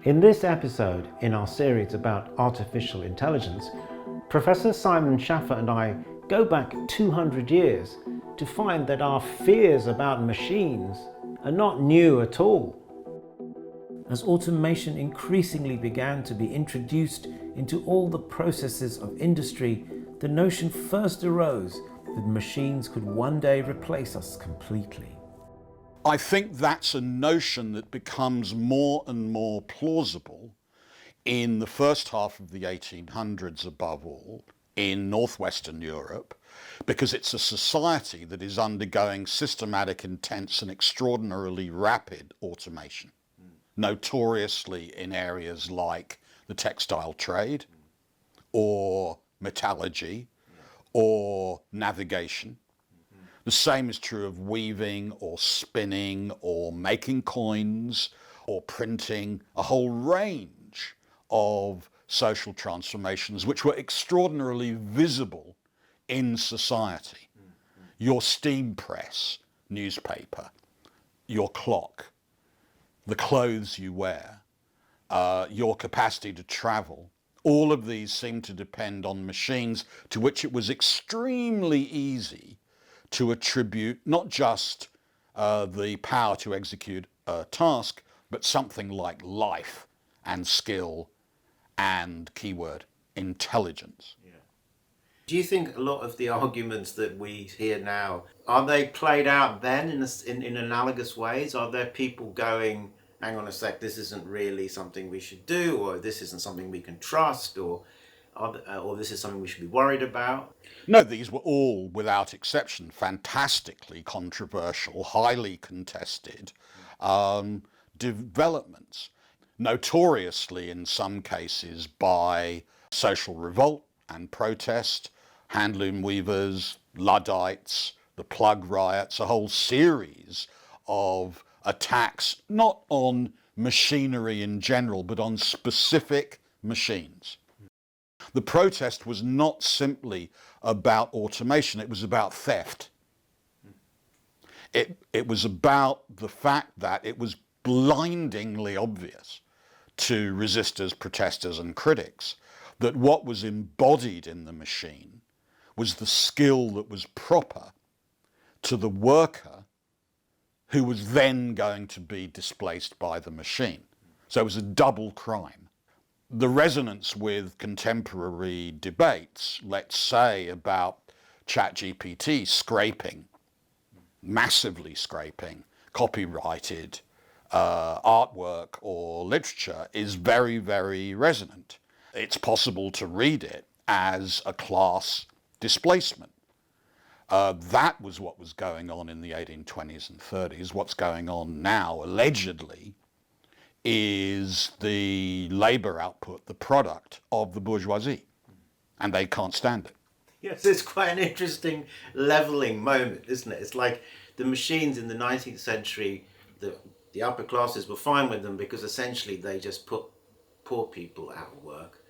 In this episode, in our series about artificial intelligence, Professor Simon Schaffer and I go back 200 years to find that our fears about machines are not new at all. As automation increasingly began to be introduced into all the processes of industry, the notion first arose that machines could one day replace us completely. I think that's a notion that becomes more and more plausible in the first half of the 1800s, above all, in northwestern Europe, because it's a society that is undergoing systematic, intense and extraordinarily rapid automation, notoriously in areas like the textile trade or metallurgy or navigation. The same is true of weaving or spinning or making coins or printing, a whole range of social transformations which were extraordinarily visible in society. Your steam press, newspaper, your clock, the clothes you wear, your capacity to travel, all of these seem to depend on machines to which it was extremely easy to attribute not just the power to execute a task, but something like life and skill and, keyword, intelligence. Yeah. Do you think a lot of the arguments that we hear now, are they played out then in analogous ways? Are there people going, hang on a sec, this isn't really something we should do, or this isn't something we can trust, or this is something we should be worried about? No, these were all, without exception, fantastically controversial, highly contested developments, notoriously in some cases by social revolt and protest, handloom weavers, Luddites, the plug riots, a whole series of attacks, not on machinery in general, but on specific machines. The protest was not simply about automation, it was about theft. It was about the fact that it was blindingly obvious to resistors, protesters and critics that what was embodied in the machine was the skill that was proper to the worker who was then going to be displaced by the machine. So it was a double crime. The resonance with contemporary debates, let's say about ChatGPT scraping, massively scraping, copyrighted artwork or literature is very, very resonant. It's possible to read it as a class displacement. That was what was going on in the 1820s and 30s. What's going on now, allegedly, is the labour output, the product of the bourgeoisie, and they can't stand it. Yes, it's quite an interesting levelling moment, isn't it? It's like the machines in the 19th century, the upper classes were fine with them because essentially they just put poor people out of work.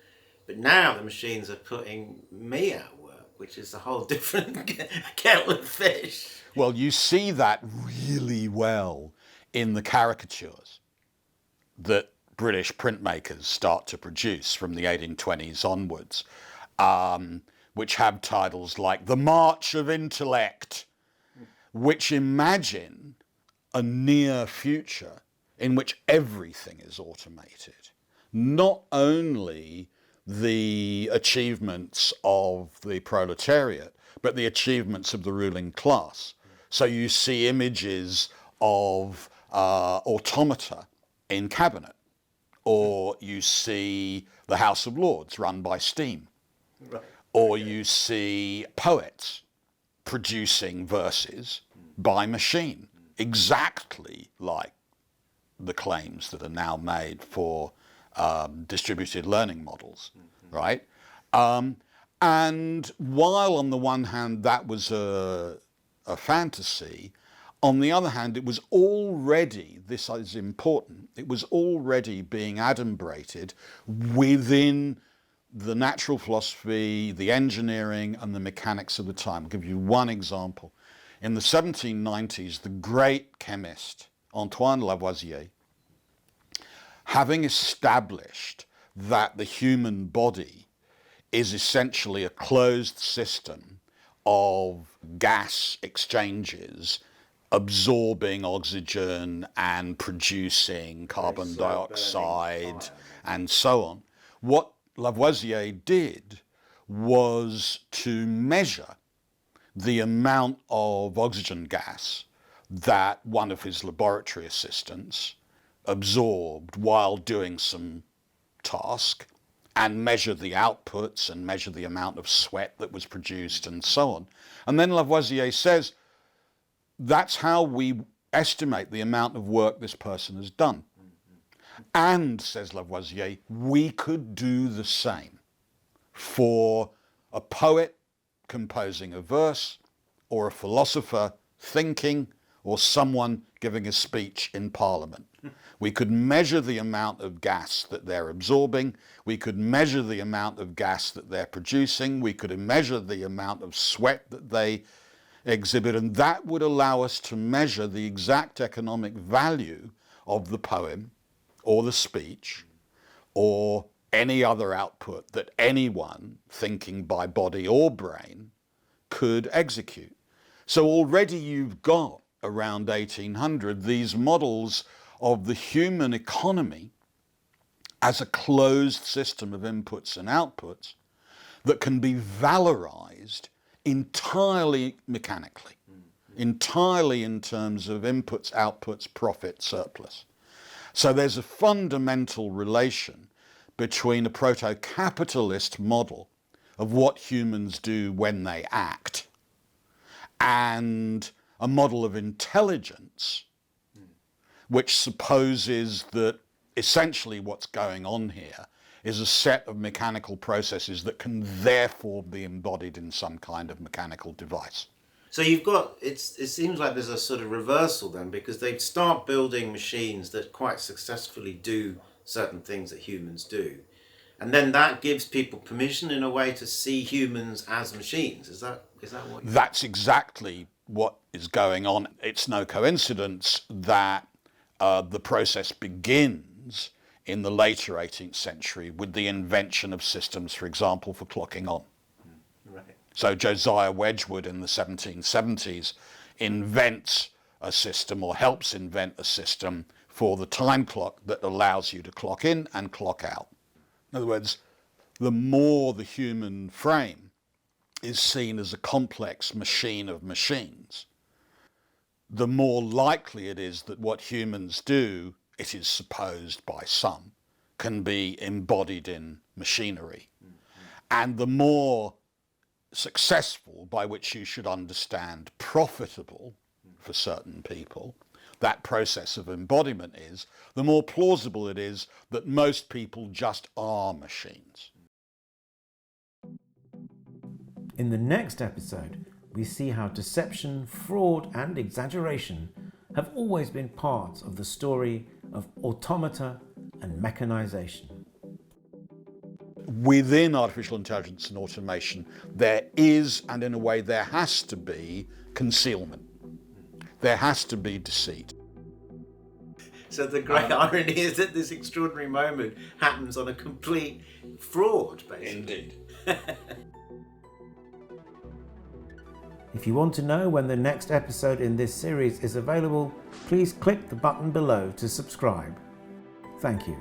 But now the machines are putting me out of work, which is a whole different kettle of fish. Well, you see that really well in the caricatures that British printmakers start to produce from the 1820s onwards, which have titles like The March of Intellect, which imagine a near future in which everything is automated. Not only the achievements of the proletariat, but the achievements of the ruling class. So you see images of automata in cabinet, or you see the House of Lords run by steam, right. Or you see poets producing verses by machine, exactly like the claims that are now made for distributed learning models, right? And while on the one hand that was a fantasy, on the other hand, it was already, this is important, it was already being adumbrated within the natural philosophy, the engineering and the mechanics of the time. I'll give you one example. In the 1790s, the great chemist Antoine Lavoisier having established that the human body is essentially a closed system of gas exchanges absorbing oxygen and producing carbon dioxide and so on. What Lavoisier did was to measure the amount of oxygen gas that one of his laboratory assistants absorbed while doing some task, and measure the outputs and measure the amount of sweat that was produced and so on. And then Lavoisier says, that's how we estimate the amount of work this person has done. And, says Lavoisier, we could do the same for a poet composing a verse, or a philosopher thinking, or someone giving a speech in Parliament. We could measure the amount of gas that they're absorbing, we could measure the amount of gas that they're producing, we could measure the amount of sweat that they exhibit, and that would allow us to measure the exact economic value of the poem or the speech or any other output that anyone thinking by body or brain could execute. So already you've got, around 1800, these models of the human economy as a closed system of inputs and outputs that can be valorized entirely mechanically, entirely in terms of inputs, outputs, profit, surplus. So there's a fundamental relation between a proto-capitalist model of what humans do when they act and a model of intelligence which supposes that essentially what's going on here is a set of mechanical processes that can therefore be embodied in some kind of mechanical device. So you've got, it seems like there's a sort of reversal then, because they start building machines that quite successfully do certain things that humans do. And then that gives people permission in a way to see humans as machines. Is that what That's exactly what is going on. It's no coincidence that the process begins in the later 18th century with the invention of systems, for example, for clocking on. Right. So Josiah Wedgwood in the 1770s invents a system, or helps invent a system, for the time clock that allows you to clock in and clock out. In other words, the more the human frame is seen as a complex machine of machines, the more likely it is that what humans do, it is supposed by some, can be embodied in machinery. And the more successful, by which you should understand profitable for certain people, that process of embodiment is, the more plausible it is that most people just are machines. In the next episode, we see how deception, fraud, and exaggeration have always been parts of the story of automata and mechanization. Within artificial intelligence and automation, there is, and in a way there has to be, concealment. There has to be deceit. So the great irony is that this extraordinary moment happens on a complete fraud, basically. Indeed. If you want to know when the next episode in this series is available, please click the button below to subscribe. Thank you.